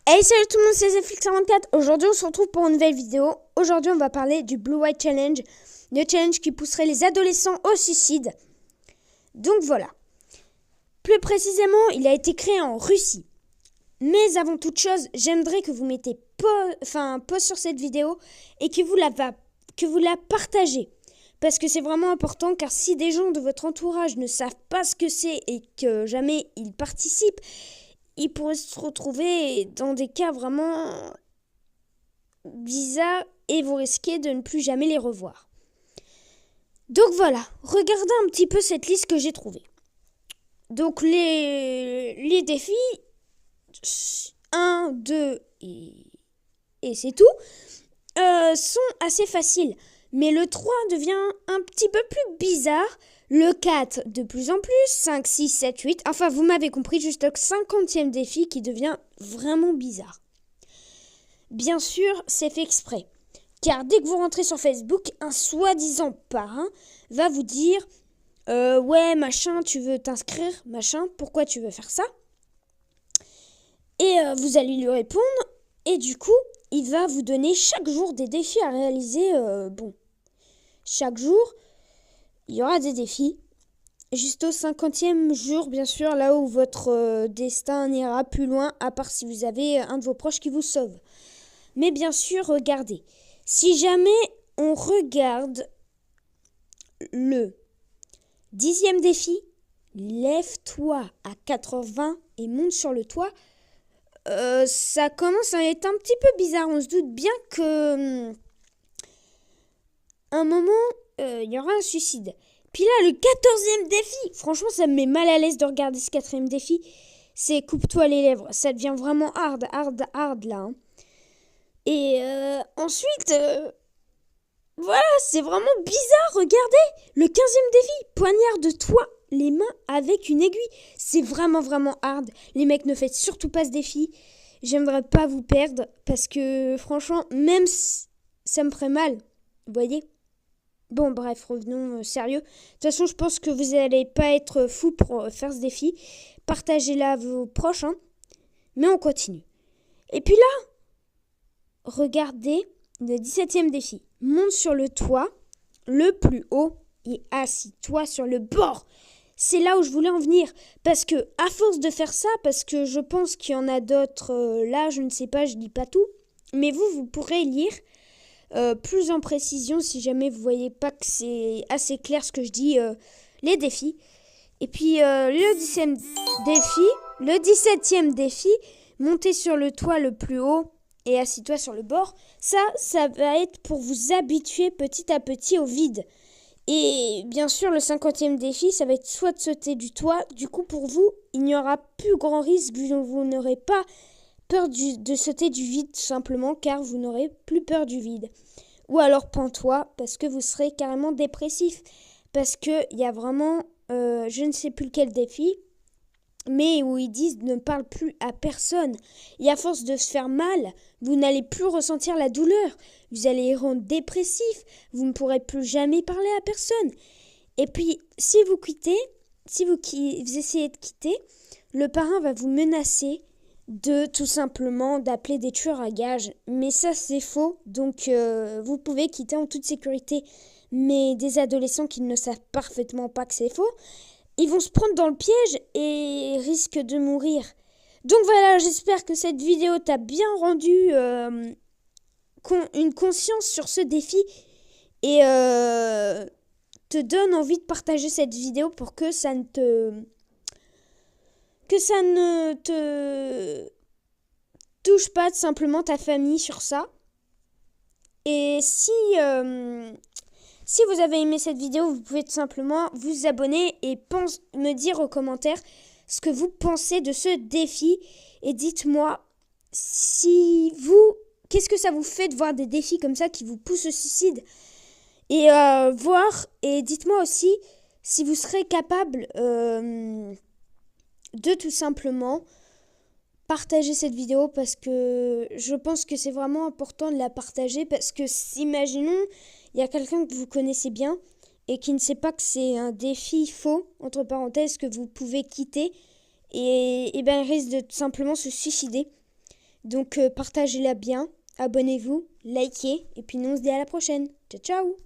Hey, salut tout le monde, c'est Zflix44. Aujourd'hui, on se retrouve pour une nouvelle vidéo. Aujourd'hui, on va parler du Blue White Challenge, le challenge qui pousserait les adolescents au suicide. Donc voilà. Plus précisément, il a été créé en Russie. Mais avant toute chose, j'aimerais que vous mettez pause sur cette vidéo et que vous la partagez. Parce que c'est vraiment important, car si des gens de votre entourage ne savent pas ce que c'est et que jamais ils participent, ils pourraient se retrouver dans des cas vraiment bizarres et vous risquez de ne plus jamais les revoir. Donc voilà, regardez un petit peu cette liste que j'ai trouvée. Donc les défis, 1, 2 et c'est tout, sont assez faciles. Mais le 3 devient un petit peu plus bizarre. Le 4 de plus en plus, 5, 6, 7, 8. Enfin, vous m'avez compris, jusqu'au 50e défi qui devient vraiment bizarre. Bien sûr, c'est fait exprès. Car dès que vous rentrez sur Facebook, un soi-disant parrain va vous dire ouais, machin, tu veux t'inscrire, machin, pourquoi tu veux faire ça? Et vous allez lui répondre. Et du coup, il va vous donner chaque jour des défis à réaliser. Chaque jour, il y aura des défis. Juste au 50e jour, bien sûr, là où votre destin n'ira plus loin, à part si vous avez un de vos proches qui vous sauve. Mais bien sûr, regardez. Si jamais on regarde le 10e défi, lève-toi à 4h20 et monte sur le toit, ça commence à être un petit peu bizarre. On se doute bien que un moment, il y aura un suicide. Puis là, le 14e défi, franchement, ça me met mal à l'aise de regarder ce 4e défi. C'est coupe-toi les lèvres. Ça devient vraiment hard là. Hein. Et ensuite, voilà, c'est vraiment bizarre. Regardez, le 15e défi, poignarde-toi les mains avec une aiguille. C'est vraiment hard. Les mecs, ne faites surtout pas ce défi. J'aimerais pas vous perdre parce que franchement, même si ça me ferait mal, vous voyez. Bon, bref, revenons sérieux. De toute façon, je pense que vous n'allez pas être fous pour faire ce défi. Partagez-la à vos proches, hein. Mais on continue. Et puis là, regardez le 17e défi. Monte sur le toit, le plus haut, et assis-toi sur le bord. C'est là où je voulais en venir. Parce que, à force de faire ça, parce que je pense qu'il y en a d'autres là, je ne sais pas, je lis pas tout. Mais vous pourrez lire plus en précision si jamais vous voyez pas que c'est assez clair ce que je dis, les défis. Et puis le 17e défi, monter sur le toit le plus haut et assis-toi sur le bord. Ça va être pour vous habituer petit à petit au vide. Et bien sûr, le 50e défi, ça va être soit de sauter du toit. Du coup, pour vous, il n'y aura plus grand risque. Vous n'aurez pas peur de sauter du vide, tout simplement, car vous n'aurez plus peur du vide. Ou alors pends-toi, parce que vous serez carrément dépressif. Parce qu'il y a vraiment, je ne sais plus lequel défi, mais où ils disent ne parle plus à personne. Et à force de se faire mal, vous n'allez plus ressentir la douleur. Vous allez rendre dépressif. Vous ne pourrez plus jamais parler à personne. Et puis, si vous essayez de quitter, le parrain va vous menacer de tout simplement d'appeler des tueurs à gages. Mais ça, c'est faux. Donc, vous pouvez quitter en toute sécurité. Mais des adolescents qui ne savent parfaitement pas que c'est faux, ils vont se prendre dans le piège et risquent de mourir. Donc voilà, j'espère que cette vidéo t'a bien rendu une conscience sur ce défi et te donne envie de partager cette vidéo pour que ça ne te touche pas tout simplement ta famille sur ça. Et si vous avez aimé cette vidéo, vous pouvez tout simplement vous abonner et me dire aux commentaires ce que vous pensez de ce défi. Et dites-moi qu'est-ce que ça vous fait de voir des défis comme ça qui vous poussent au suicide. Et et dites-moi aussi si vous serez capable de tout simplement partager cette vidéo, parce que je pense que c'est vraiment important de la partager, parce que imaginons il y a quelqu'un que vous connaissez bien et qui ne sait pas que c'est un défi faux, entre parenthèses, que vous pouvez quitter, et ben il risque de tout simplement se suicider. Donc partagez-la bien, abonnez-vous, likez, et puis nous on se dit à la prochaine. Ciao ciao!